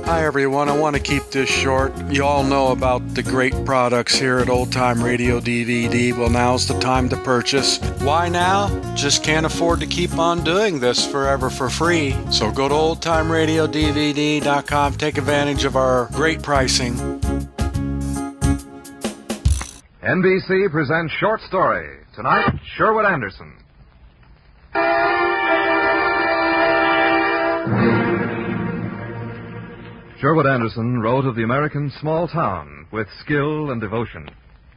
Hi everyone, I want to keep this short. You all know about the great products here at Old Time Radio DVD. Well, now's the time to purchase. Why now? Just can't afford to keep on doing this forever for free. So go to oldtimeradiodvd.com, take advantage of our great pricing. NBC presents Short Story. Tonight, Sherwood Anderson. Sherwood Anderson wrote of the American small town with skill and devotion.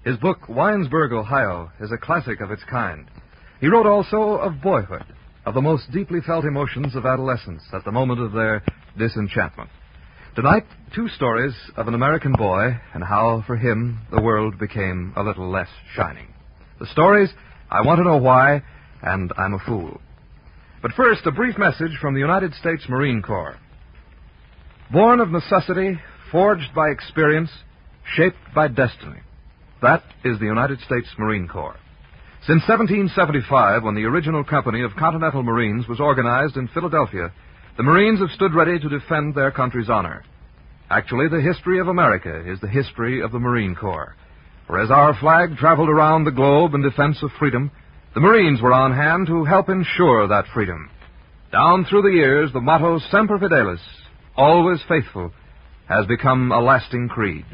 His book, Winesburg, Ohio, is a classic of its kind. He wrote also of boyhood, of the most deeply felt emotions of adolescence at the moment of their disenchantment. Tonight, two stories of an American boy and how, for him, the world became a little less shining. The stories, I Want to Know Why, and I'm a Fool. But first, a brief message from the United States Marine Corps. Born of necessity, forged by experience, shaped by destiny. That is the United States Marine Corps. Since 1775, when the original company of Continental Marines was organized in Philadelphia, the Marines have stood ready to defend their country's honor. Actually, the history of America is the history of the Marine Corps. For as our flag traveled around the globe in defense of freedom, the Marines were on hand to help ensure that freedom. Down through the years, the motto Semper Fidelis, always faithful, has become a lasting creed.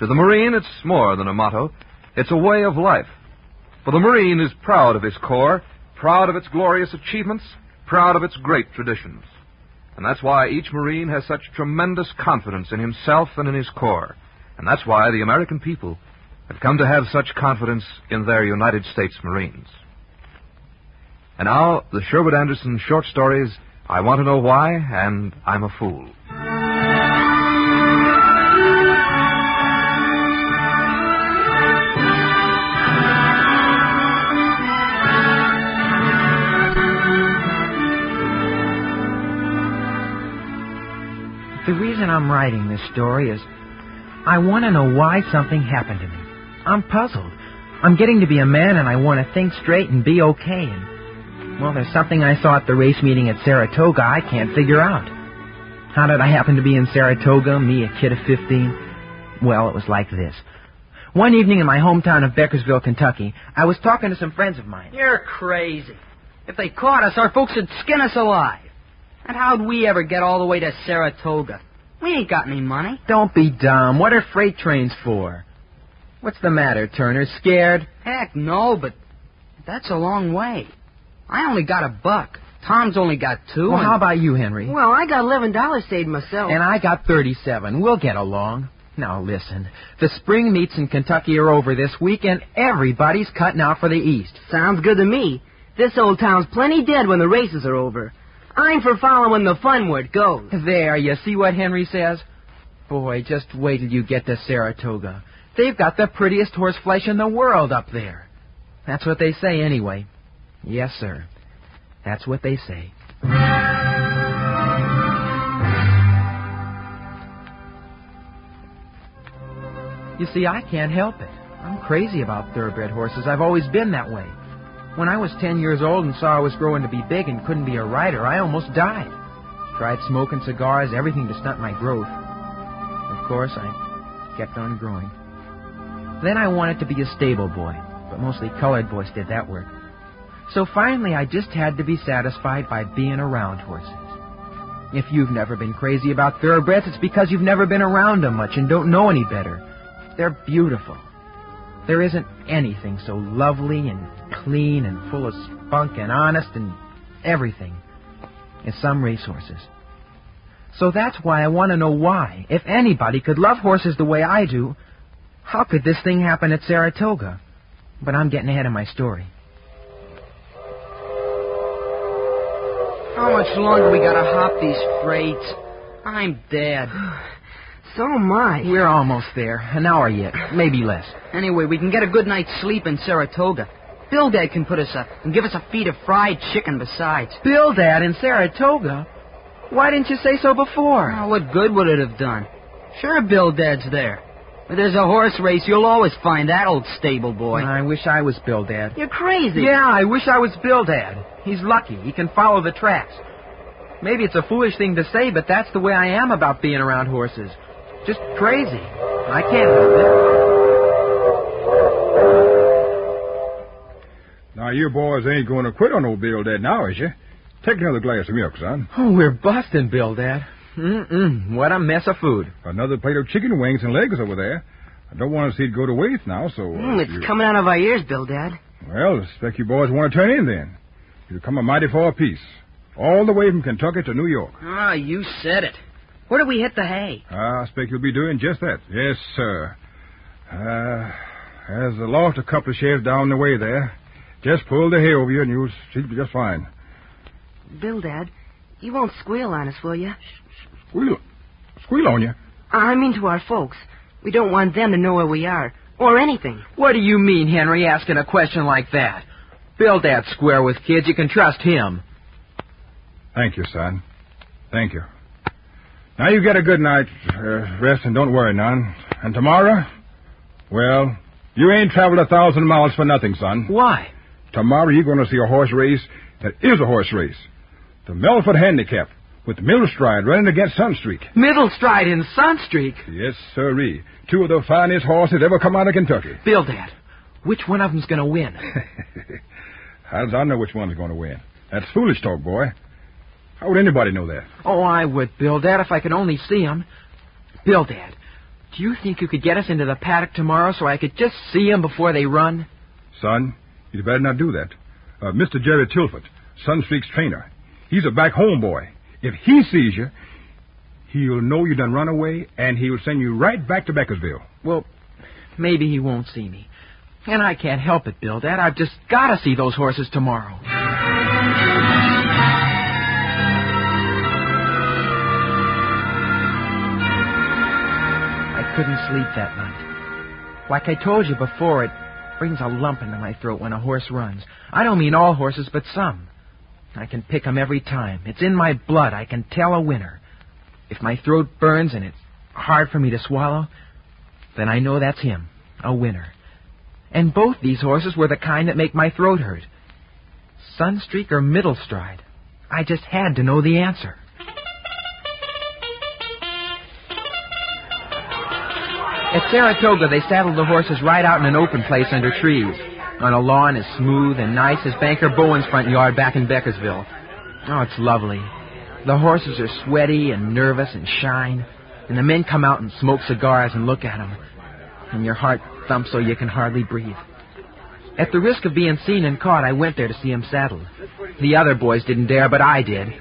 To the Marine, it's more than a motto. It's a way of life. For the Marine is proud of his Corps, proud of its glorious achievements, proud of its great traditions. And that's why each Marine has such tremendous confidence in himself and in his Corps. And that's why the American people have come to have such confidence in their United States Marines. And now, the Sherwood Anderson short stories, I Want to Know Why, and I'm a Fool. The reason I'm writing this story is I want to know why something happened to me. I'm puzzled. I'm getting to be a man and I want to think straight and be okay. And, well, there's something I saw at the race meeting at Saratoga I can't figure out. How did I happen to be in Saratoga, me, a kid of 15? Well, it was like this. One evening in my hometown of Beckersville, Kentucky, I was talking to some friends of mine. You're crazy. If they caught us, our folks would skin us alive. And how'd we ever get all the way to Saratoga? We ain't got any money. Don't be dumb. What are freight trains for? What's the matter, Turner? Scared? Heck, no, but that's a long way. I only got $1. Tom's only got $2. Well, how about you, Henry? Well, I got $11 saved myself. And I got 37. We'll get along. Now, listen. The spring meets in Kentucky are over this week, and everybody's cutting out for the East. Sounds good to me. This old town's plenty dead when the races are over. I'm for following the fun where it goes. There, you see what Henry says? Boy, just wait till you get to Saratoga. They've got the prettiest horseflesh in the world up there. That's what they say anyway. Yes, sir. That's what they say. You see, I can't help it. I'm crazy about thoroughbred horses. I've always been that way. When I was 10 years old and saw I was growing to be big and couldn't be a rider, I almost died. Tried smoking cigars, everything to stunt my growth. Of course, I kept on growing. Then I wanted to be a stable boy, but mostly colored boys did that work. So finally, I just had to be satisfied by being around horses. If you've never been crazy about thoroughbreds, it's because you've never been around them much and don't know any better. They're beautiful. There isn't anything so lovely and clean and full of spunk and honest and everything as some racehorses. So that's why I want to know why, if anybody could love horses the way I do, how could this thing happen at Saratoga? But I'm getting ahead of my story. How much longer we gotta hop these freights? I'm dead. So am I. We're almost there. An hour yet. Maybe less. Anyway, we can get a good night's sleep in Saratoga. Bildad can put us up and give us a feed of fried chicken besides. Bildad in Saratoga? Why didn't you say so before? Oh, what good would it have done? Sure, Bildad's there. If there's a horse race, you'll always find that old stable boy. I wish I was Bildad. You're crazy. Yeah, I wish I was Bildad. He's lucky. He can follow the tracks. Maybe it's a foolish thing to say, but that's the way I am about being around horses. Just crazy. I can't help it. Now, you boys ain't going to quit on old Bildad now, is you? Take another glass of milk, son. Oh, we're busting, Bildad. What a mess of food. Another plate of chicken wings and legs over there. I don't want to see it go to waste now, so... it's coming out of our ears, Bildad. Well, I expect you boys want to turn in then. You'll come a mighty far piece. All the way from Kentucky to New York. Ah, you said it. Where do we hit the hay? I expect you'll be doing just that. Yes, sir. There's a loft a couple of sheds down the way there. Just pull the hay over you and you'll see just fine. Bildad, you won't squeal on us, will you? Squeal? Squeal on you? I mean to our folks. We don't want them to know where we are, or anything. What do you mean, Henry, asking a question like that? Bildad's square with kids. You can trust him. Thank you, son. Thank you. Now you get a good night's rest and don't worry none. And tomorrow, well, you ain't traveled 1,000 miles for nothing, son. Why? Tomorrow you're going to see a horse race that is a horse race. The Melford Handicap with Middlestride running against Sunstreak. Middlestride and Sunstreak? Yes, sirree. Two of the finest horses ever come out of Kentucky. Bildad, which one of them's going to win? How does I know which one's going to win? That's foolish talk, boy. How would anybody know that? Oh, I would, Bildad, if I could only see him. Bildad, do you think you could get us into the paddock tomorrow so I could just see him before they run? Son, you'd better not do that. Mr. Jerry Tilford, Sunstreak's trainer, he's a back-home boy. If he sees you, he'll know you done run away, and he'll send you right back to Beckersville. Well, maybe he won't see me. And I can't help it, Bildad. I've just got to see those horses tomorrow. I couldn't sleep that night. Like I told you before, it brings a lump into my throat when a horse runs. I don't mean all horses, but some. I can pick 'em every time. It's in my blood. I can tell a winner. If my throat burns and it's hard for me to swallow, then I know that's him, a winner. And both these horses were the kind that make my throat hurt. Sunstreak or Middlestride? I just had to know the answer. At Saratoga, they saddled the horses right out in an open place under trees, on a lawn as smooth and nice as Banker Bowen's front yard back in Beckersville. Oh, it's lovely. The horses are sweaty and nervous and shine, and the men come out and smoke cigars and look at them, and your heart thumps so you can hardly breathe. At the risk of being seen and caught, I went there to see him saddled. The other boys didn't dare, but I did.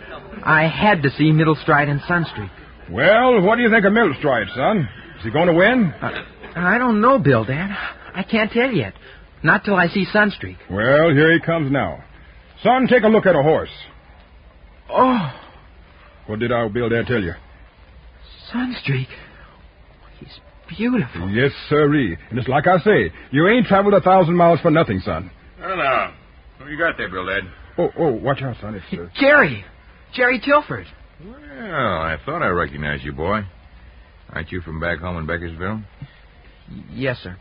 I had to see Middlestride and Sunstreak. Well, what do you think of Middlestride, son? Is he going to win? I don't know, Bildad. I can't tell yet. Not till I see Sunstreak. Well, here he comes now. Son, take a look at a horse. Oh. What did our Bildad tell you? Sunstreak. He's beautiful. Yes, sirree. And it's like I say, you ain't traveled 1,000 miles for nothing, son. Hello. What you got there, Bildad? Oh, watch out, son. It's Jerry Tilford. Well, I thought I recognized you, boy. Aren't you from back home in Beckersville? Yes, sir.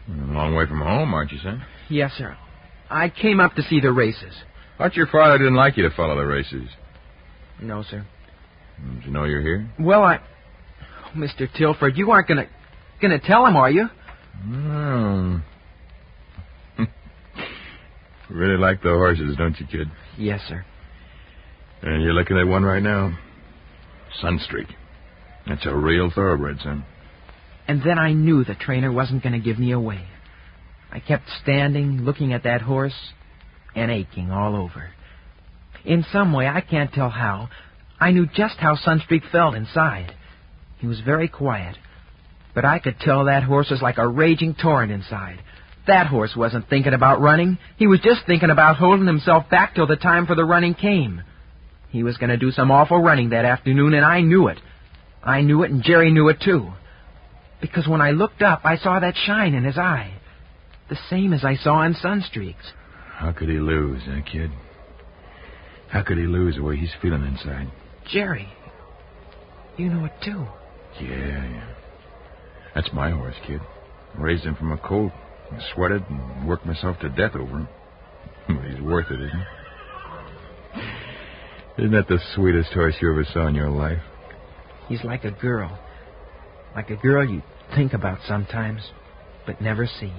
A long way from home, aren't you, son? Yes, sir. I came up to see the races. Thought your father didn't like you to follow the races. No, sir. Did you know you're here? Well, Mr. Tilford, you aren't gonna tell him, are you? Oh. Really like the horses, don't you, kid? Yes, sir. And you're looking at one right now. Sunstreak. That's a real thoroughbred, son. And then I knew the trainer wasn't going to give me away. I kept standing, looking at that horse, and aching all over. In some way, I can't tell how, I knew just how Sunstreak felt inside. He was very quiet, but I could tell that horse was like a raging torrent inside. That horse wasn't thinking about running. He was just thinking about holding himself back till the time for the running came. He was going to do some awful running that afternoon, and I knew it. I knew it, and Jerry knew it, too. Because when I looked up, I saw that shine in his eye. The same as I saw in Sunstreak's. How could he lose, kid? How could he lose the way he's feeling inside? Jerry, you know it, too. Yeah. That's my horse, kid. Raised him from a colt. I sweated and worked myself to death over him. But he's worth it, isn't he? Isn't that the sweetest horse you ever saw in your life? He's like a girl. Like a girl you think about sometimes, but never see.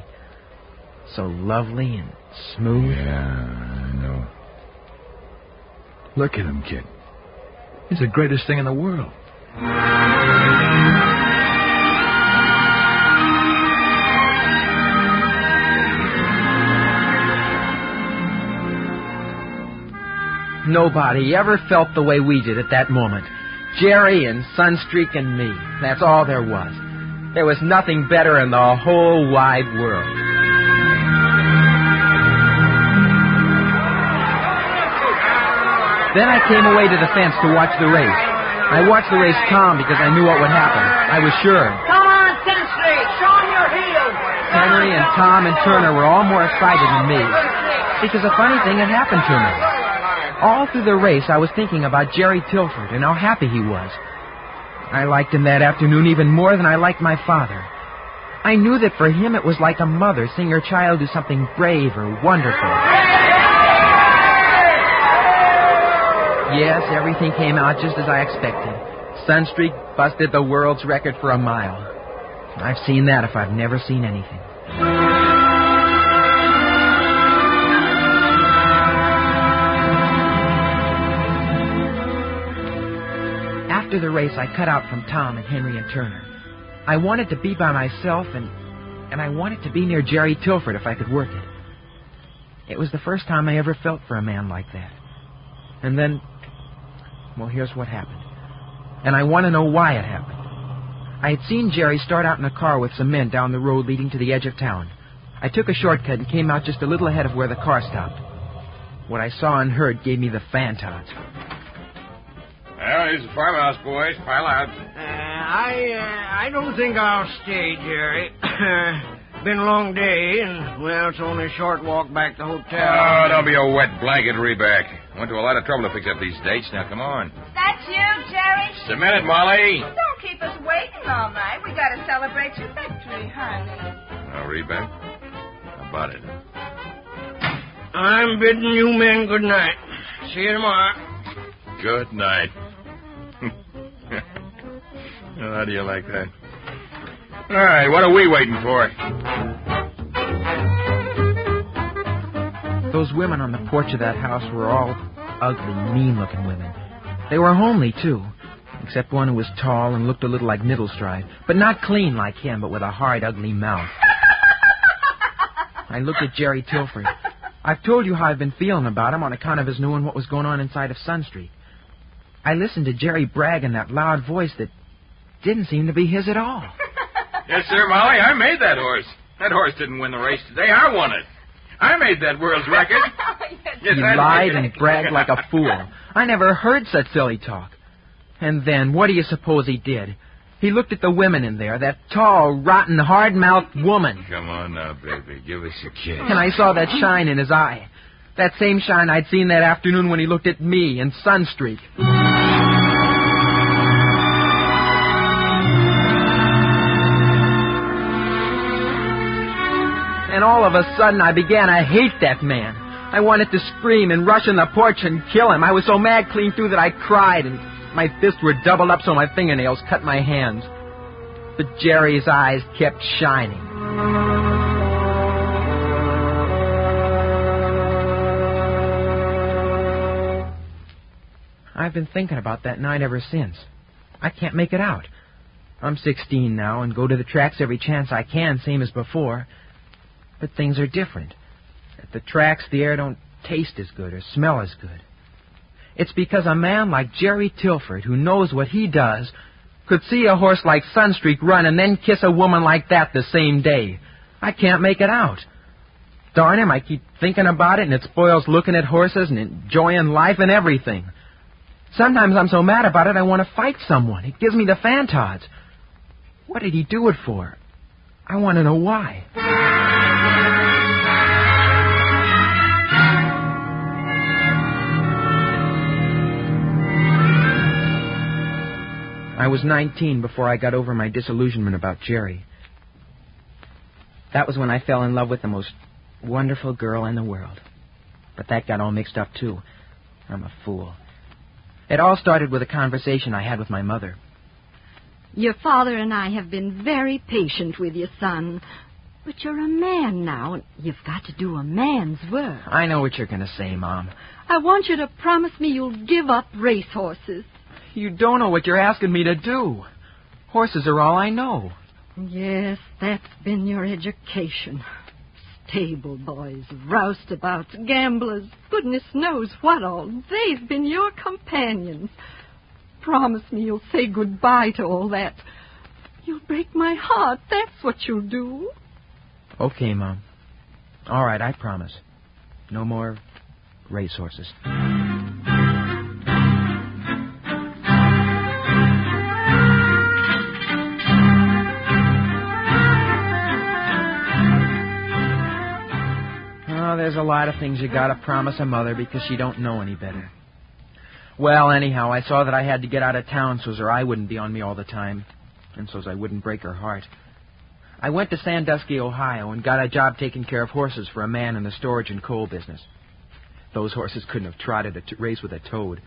So lovely and smooth. Yeah, I know. Look at him, kid. He's the greatest thing in the world. Nobody ever felt the way we did at that moment. Jerry and Sunstreak and me. That's all there was. There was nothing better in the whole wide world. Then I came away to the fence to watch the race. I watched the race calm because I knew what would happen. I was sure. Come on, Sunstreak, show 'em your heels. Henry and Tom and Turner were all more excited than me because a funny thing had happened to me. All through the race, I was thinking about Jerry Tilford and how happy he was. I liked him that afternoon even more than I liked my father. I knew that for him it was like a mother seeing her child do something brave or wonderful. Yes, everything came out just as I expected. Sunstreak busted the world's record for a mile. I've seen that if I've never seen anything. After the race, I cut out from Tom and Henry and Turner. I wanted to be by myself, and I wanted to be near Jerry Tilford if I could work it. It was the first time I ever felt for a man like that. And then, well, here's what happened. And I want to know why it happened. I had seen Jerry start out in a car with some men down the road leading to the edge of town. I took a shortcut and came out just a little ahead of where the car stopped. What I saw and heard gave me the fantods. Well, here's the farmhouse, boys. Pile out. I don't think I'll stay, Jerry. Been a long day, and, well, it's only a short walk back to the hotel. Oh, don't be a wet blanket, Reback. Went to a lot of trouble to fix up these dates. Now, come on. That's you, Jerry? Just a minute, Molly. Don't keep us waiting all night. We got to celebrate your victory, honey. Now, Reback, how about it? I'm bidding you men good night. See you tomorrow. Good night. Well, how do you like that? All right, what are we waiting for? Those women on the porch of that house were all ugly, mean-looking women. They were homely, too, except one who was tall and looked a little like Middlestride, but not clean like him, but with a hard, ugly mouth. I looked at Jerry Tilford. I've told you how I've been feeling about him on account of his knowing what was going on inside of Sunstreak. I listened to Jerry brag in that loud voice that didn't seem to be his at all. Yes, sir, Molly, I made that horse. That horse didn't win the race today. I won it. I made that world's record. He lied and bragged like a fool. I never heard such silly talk. And then, what do you suppose he did? He looked at the women in there, that tall, rotten, hard-mouthed woman. Come on now, baby. Give us a kiss. And I saw that shine in his eye. That same shine I'd seen that afternoon when he looked at me and Sunstreak. And all of a sudden, I began to hate that man. I wanted to scream and rush in the porch and kill him. I was so mad clean through that I cried, and my fists were doubled up so my fingernails cut my hands. But Jerry's eyes kept shining. I've been thinking about that night ever since. I can't make it out. I'm 16 now and go to the tracks every chance I can, same as before. But things are different. At the tracks, the air don't taste as good or smell as good. It's because a man like Jerry Tilford, who knows what he does, could see a horse like Sunstreak run and then kiss a woman like that the same day. I can't make it out. Darn him, I keep thinking about it, and it spoils looking at horses and enjoying life and everything. Sometimes I'm so mad about it I want to fight someone. It gives me the fantods. What did he do it for? I want to know why. I was 19 before I got over my disillusionment about Jerry. That was when I fell in love with the most wonderful girl in the world. But that got all mixed up, too. I'm a fool. It all started with a conversation I had with my mother. Your father and I have been very patient with you, son. But you're a man now, and you've got to do a man's work. I know what you're going to say, Mom. I want you to promise me you'll give up racehorses. You don't know what you're asking me to do. Horses are all I know. Yes, that's been your education. Stable boys, roustabouts, gamblers, goodness knows what all. They've been your companions. Promise me you'll say goodbye to all that. You'll break my heart, that's what you'll do. Okay, Mom. All right, I promise. No more racehorses. Oh, there's a lot of things you gotta promise a mother because she don't know any better. Well, anyhow, I saw that I had to get out of town so's her eye wouldn't be on me all the time, and so's I wouldn't break her heart. I went to Sandusky, Ohio, and got a job taking care of horses for a man in the storage and coal business. Those horses couldn't have trotted a race with a toad.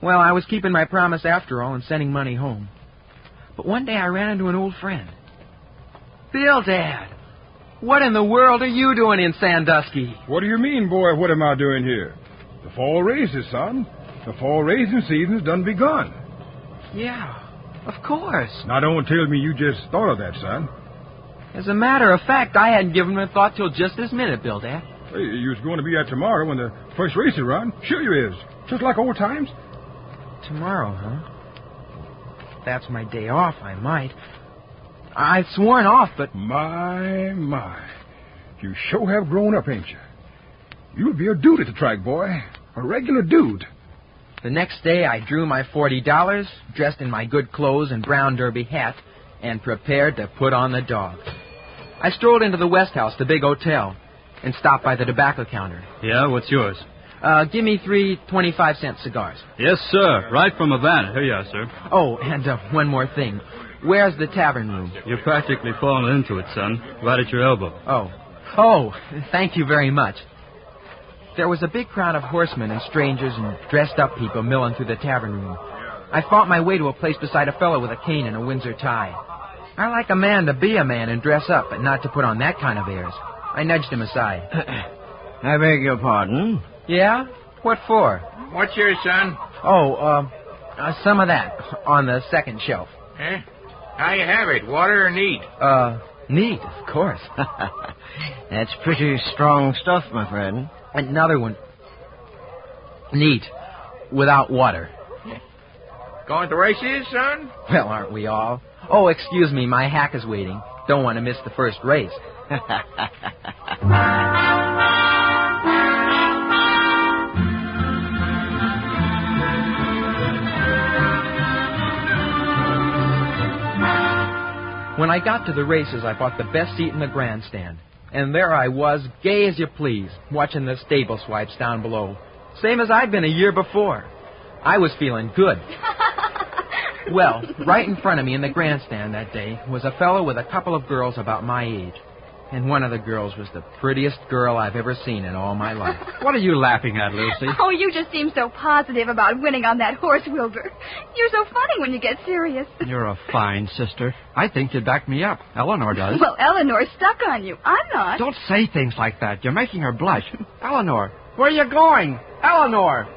Well, I was keeping my promise after all and sending money home. But one day I ran into an old friend. Bildad, what in the world are you doing in Sandusky? What do you mean, boy? What am I doing here? The fall races, son. The fall racing season's done begun. Yeah, of course. Now, don't tell me you just thought of that, son. As a matter of fact, I hadn't given it a thought till just this minute, Bildad. Hey, you was going to be at tomorrow when the first race is run. Sure you is. Just like old times. Tomorrow, huh? If that's my day off, I might. I've sworn off, but... My. You sure have grown up, ain't you? You'll be a dude at the track, boy. A regular dude. The next day, I drew my $40, dressed in my good clothes and brown derby hat, and prepared to put on the dog. I strolled into the West House, the big hotel, and stopped by the tobacco counter. Yeah, what's yours? Give me 3 25-cent cigars. Yes, sir. Right from Havana. Here you are, sir. Oh, and one more thing. Where's the tavern room? You're practically falling into it, son. Right at your elbow. Oh, thank you very much. There was a big crowd of horsemen and strangers and dressed-up people milling through the tavern room. I fought my way to a place beside a fellow with a cane and a Windsor tie. I like a man to be a man and dress up, but not to put on that kind of airs. I nudged him aside. I beg your pardon? Yeah? What for? What's yours, son? Some of that on the second shelf. Eh? How you have it? Water or neat? Neat, of course. That's pretty strong stuff, my friend. Another one. Neat. Without water. Going to races, son? Well, aren't we all? Oh, excuse me, my hack is waiting. Don't want to miss the first race. When I got to the races, I bought the best seat in the grandstand. And there I was, gay as you please, watching the stable swipes down below. Same as I'd been a year before. I was feeling good. Well, right in front of me in the grandstand that day was a fellow with a couple of girls about my age. And one of the girls was the prettiest girl I've ever seen in all my life. What are you laughing at, Lucy? Oh, you just seem so positive about winning on that horse, Wilbur. You're so funny when you get serious. You're a fine sister. I think you'd back me up. Eleanor does. Well, Eleanor's stuck on you. I'm not. Don't say things like that. You're making her blush. Eleanor, where are you going? Eleanor!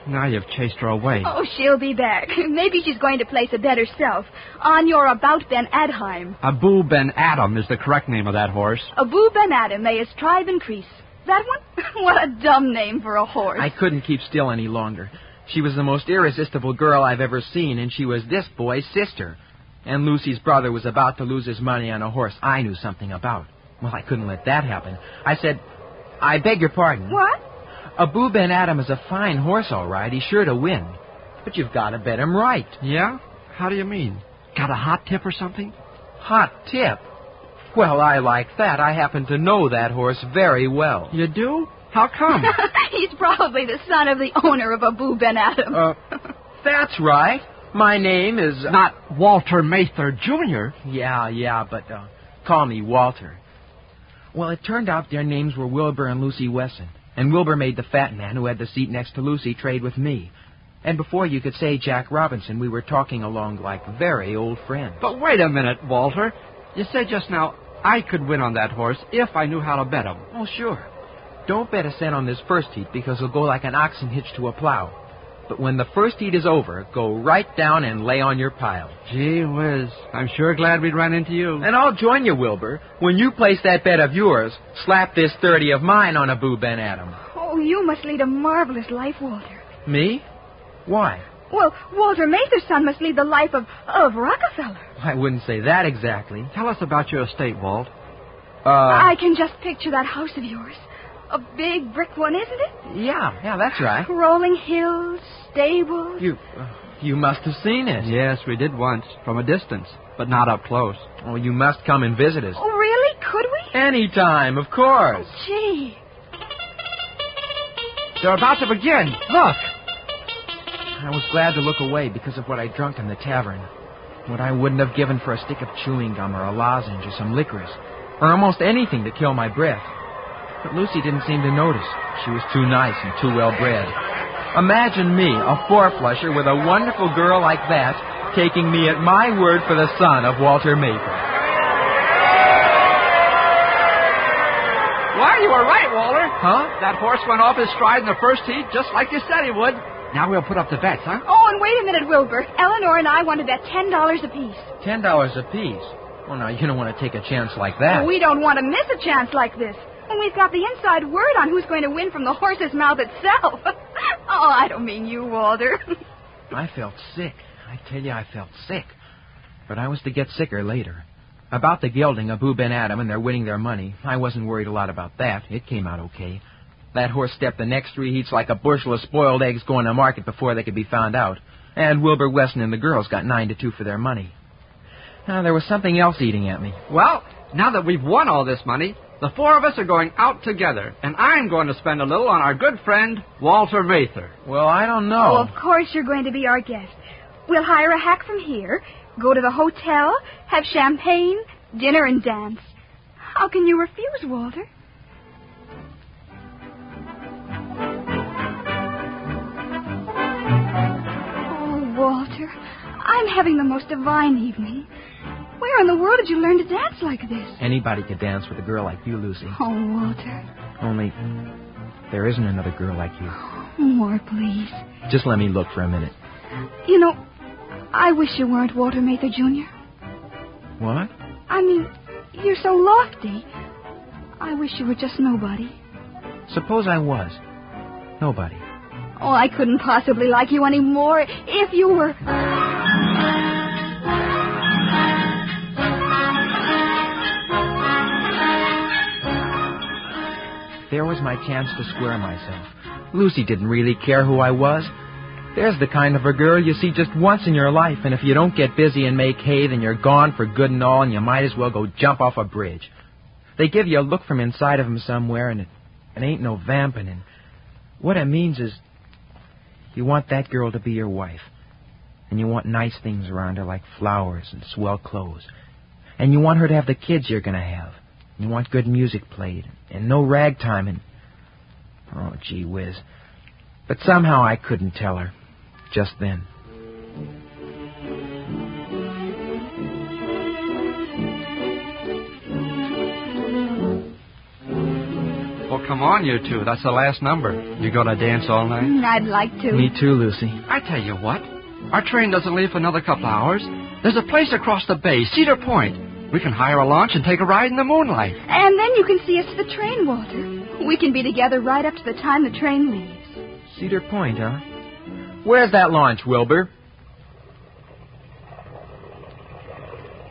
Now you've chased her away. Oh, she'll be back. Maybe she's going to place a bet herself on your About Ben Adheim. Abu Ben Adam is the correct name of that horse. Abu Ben Adam, may his tribe increase. That one? What a dumb name for a horse. I couldn't keep still any longer. She was the most irresistible girl I've ever seen, and she was this boy's sister. And Lucy's brother was about to lose his money on a horse I knew something about. Well, I couldn't let that happen. I said, I beg your pardon. What? Abu Ben Adam is a fine horse, all right. He's sure to win. But you've got to bet him right. Yeah? How do you mean? Got a hot tip or something? Hot tip? Well, I like that. I happen to know that horse very well. You do? How come? He's probably the son of the owner of Abu Ben Adam. That's right. My name is... Not Walter Mather, Jr.? Yeah, but call me Walter. Well, it turned out their names were Wilbur and Lucy Wesson. And Wilbur made the fat man who had the seat next to Lucy trade with me. And before you could say Jack Robinson, we were talking along like very old friends. But wait a minute, Walter. You said just now I could win on that horse if I knew how to bet him. Oh, sure. Don't bet a cent on this first heat because he'll go like an oxen hitched to a plow. But when the first heat is over, go right down and lay on your pile. Gee whiz, I'm sure glad we ran into you. And I'll join you, Wilbur. When you place that bet of yours, slap this 30 of mine on a Boo Ben Adam. Oh, you must lead a marvelous life, Walter. Me? Why? Well, Walter Mather's son must lead the life of Rockefeller. I wouldn't say that exactly. Tell us about your estate, Walt. I can just picture that house of yours. A big brick one, isn't it? Yeah, that's right. Rolling hills, stables. You must have seen it. Yes, we did once, from a distance, but not up close. Oh, you must come and visit us. Oh, really? Could we? Anytime, of course. Oh, gee. They're about to begin. Look. I was glad to look away because of what I drunk in the tavern. What I wouldn't have given for a stick of chewing gum or a lozenge or some licorice, or almost anything to kill my breath. But Lucy didn't seem to notice. She was too nice and too well-bred. Imagine me, a four-flusher, with a wonderful girl like that, taking me at my word for the son of Walter Mather. Why, you were right, Walter. Huh? That horse went off his stride in the first heat, just like you said he would. Now we'll put up the bets, huh? Oh, and wait a minute, Wilbur. Eleanor and I want to bet $10 apiece. $10 apiece? Well, now, you don't want to take a chance like that. We don't want to miss a chance like this. And we've got the inside word on who's going to win from the horse's mouth itself. Oh, I don't mean you, Walter. I felt sick. I tell you, I felt sick. But I was to get sicker later. About the gelding of Boo Ben Adam and their winning their money, I wasn't worried a lot about that. It came out okay. That horse stepped the next 3 heats like a bushel of spoiled eggs going to market before they could be found out. And Wilbur Weston and the girls got 9-2 for their money. Now, there was something else eating at me. Well, now that we've won all this money, the four of us are going out together, and I'm going to spend a little on our good friend, Walter Mather. Well, I don't know. Oh, of course you're going to be our guest. We'll hire a hack from here, go to the hotel, have champagne, dinner, and dance. How can you refuse, Walter? Oh, Walter, I'm having the most divine evening. Where in the world did you learn to dance like this? Anybody could dance with a girl like you, Lucy. Oh, Walter. Only, there isn't another girl like you. More, please. Just let me look for a minute. You know, I wish you weren't Walter Mather, Jr. What? I mean, you're so lofty. I wish you were just nobody. Suppose I was. Nobody. Oh, I couldn't possibly like you any more if you were... There was my chance to square myself. Lucy didn't really care who I was. There's the kind of a girl you see just once in your life, and if you don't get busy and make hay, then you're gone for good and all, and you might as well go jump off a bridge. They give you a look from inside of them somewhere, and it ain't no vamping, and what it means is you want that girl to be your wife, and you want nice things around her like flowers and swell clothes, and you want her to have the kids you're going to have. You want good music played, and no ragtime, and... Oh, gee whiz. But somehow I couldn't tell her, just then. Well, come on, you two. That's the last number. You gonna dance all night? I'd like to. Me too, Lucy. I tell you what. Our train doesn't leave for another couple hours. There's a place across the bay, Cedar Point. We can hire a launch and take a ride in the moonlight. And then you can see us to the train, Walter. We can be together right up to the time the train leaves. Cedar Point, huh? Where's that launch, Wilbur?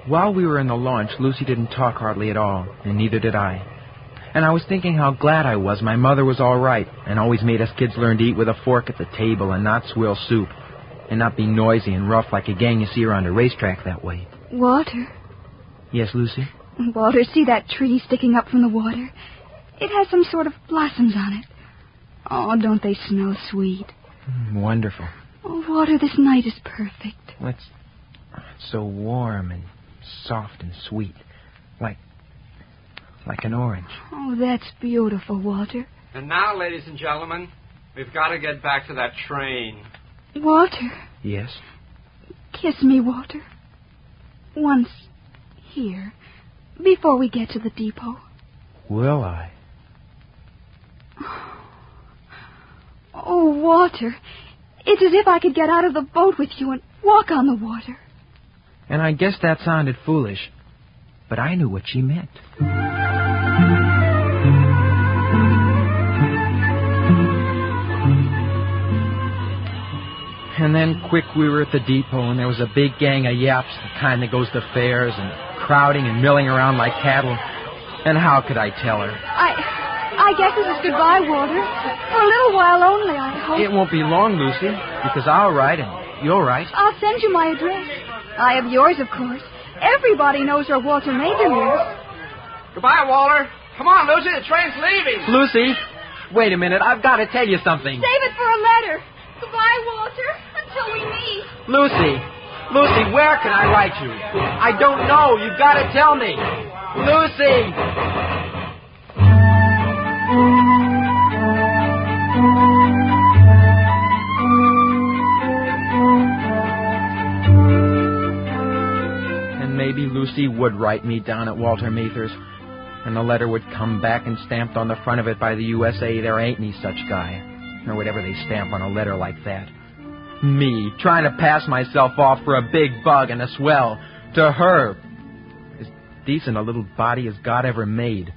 While we were in the launch, Lucy didn't talk hardly at all, and neither did I. And I was thinking how glad I was my mother was all right and always made us kids learn to eat with a fork at the table and not swill soup and not be noisy and rough like a gang you see around a racetrack that way. Walter. Yes, Lucy? Walter, see that tree sticking up from the water? It has some sort of blossoms on it. Oh, don't they smell sweet? Wonderful. Oh, Walter, this night is perfect. Well, it's so warm and soft and sweet. Like an orange. Oh, that's beautiful, Walter. And now, ladies and gentlemen, we've got to get back to that train. Walter, Yes? kiss me, Walter. Once here, before we get to the depot. Will I? Oh, Walter, it's as if I could get out of the boat with you and walk on the water. And I guess that sounded foolish, but I knew what she meant. And then quick we were at the depot, and there was a big gang of yaps, the kind that goes to fairs, and crowding and milling around like cattle. And how could I tell her? I guess this is goodbye, Walter. For a little while only, I hope. It won't be long, Lucy, because I'll write and you'll write. I'll send you my address. I have yours, of course. Everybody knows where Walter Mather lives. Goodbye, Walter. Come on, Lucy. The train's leaving. Lucy, wait a minute. I've got to tell you something. Save it for a letter. Goodbye, Walter, until we meet. Lucy, where can I write you? I don't know. You've got to tell me. Lucy! And maybe Lucy would write me down at Walter Mather's, and the letter would come back and stamped on the front of it by the USA, there ain't any such guy. Or whatever they stamp on a letter like that. Me, trying to pass myself off for a big bug and a swell. To her, as decent a little body as God ever made.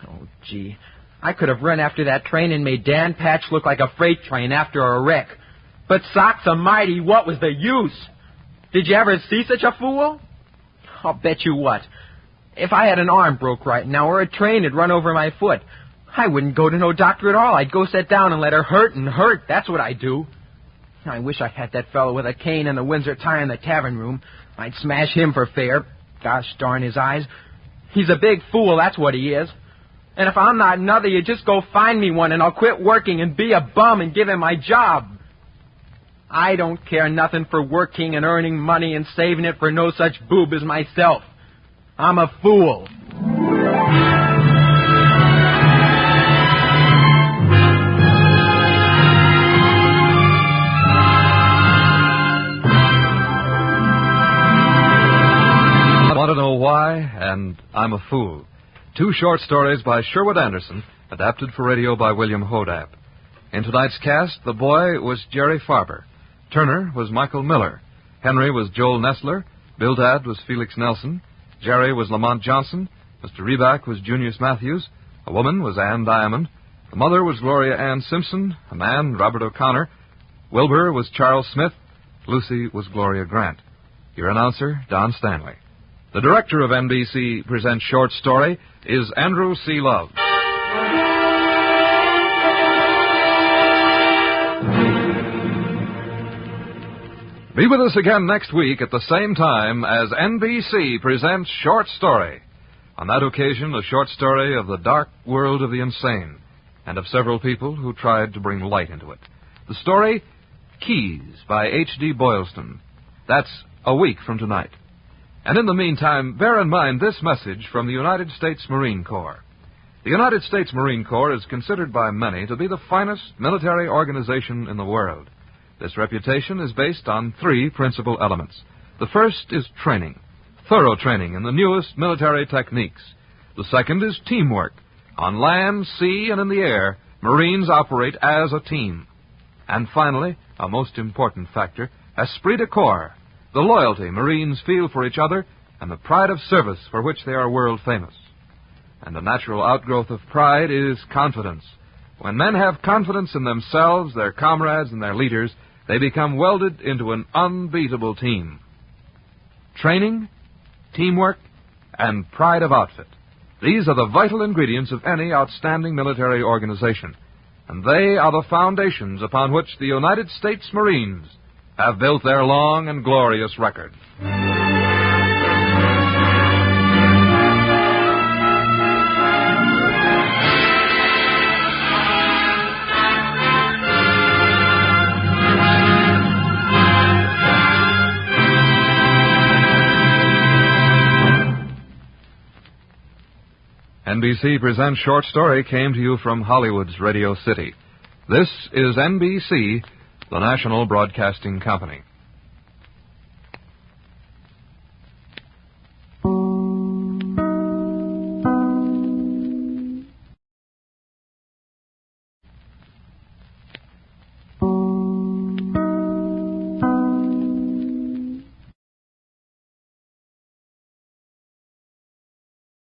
Oh, gee. I could have run after that train and made Dan Patch look like a freight train after a wreck. But socks almighty, what was the use? Did you ever see such a fool? I'll bet you what. If I had an arm broke right now, or a train had run over my foot, I wouldn't go to no doctor at all. I'd go sit down and let her hurt and hurt. That's what I'd do. I wish I had that fellow with a cane and a Windsor tie in the tavern room. I'd smash him for fair. Gosh darn his eyes. He's a big fool, that's what he is. And if I'm not another, you just go find me one and I'll quit working and be a bum and give him my job. I don't care nothing for working and earning money and saving it for no such boob as myself. I'm a fool. Want to know why? And I'm a fool. Two short stories by Sherwood Anderson, adapted for radio by William Hodap. In tonight's cast, the boy was Jerry Farber. Turner was Michael Miller. Henry was Joel Nestler. Bildad was Felix Nelson. Jerry was Lamont Johnson. Mr. Reback was Junius Matthews. A woman was Ann Diamond. The mother was Gloria Ann Simpson. A man, Robert O'Connor. Wilbur was Charles Smith. Lucy was Gloria Grant. Your announcer, Don Stanley. The director of NBC Presents Short Story is Andrew C. Love. Be with us again next week at the same time as NBC Presents Short Story. On that occasion, a short story of the dark world of the insane and of several people who tried to bring light into it. The story, Keys by H.D. Boylston. That's a week from tonight. And in the meantime, bear in mind this message from the United States Marine Corps. The United States Marine Corps is considered by many to be the finest military organization in the world. This reputation is based on three principal elements. The first is training, thorough training in the newest military techniques. The second is teamwork. On land, sea, and in the air, Marines operate as a team. And finally, a most important factor, esprit de corps, the loyalty Marines feel for each other and the pride of service for which they are world famous. And a natural outgrowth of pride is confidence. When men have confidence in themselves, their comrades, and their leaders, they become welded into an unbeatable team. Training, teamwork, and pride of outfit. These are the vital ingredients of any outstanding military organization. And they are the foundations upon which the United States Marines have built their long and glorious record. NBC Presents Short Story came to you from Hollywood's Radio City. This is NBC, the National Broadcasting Company.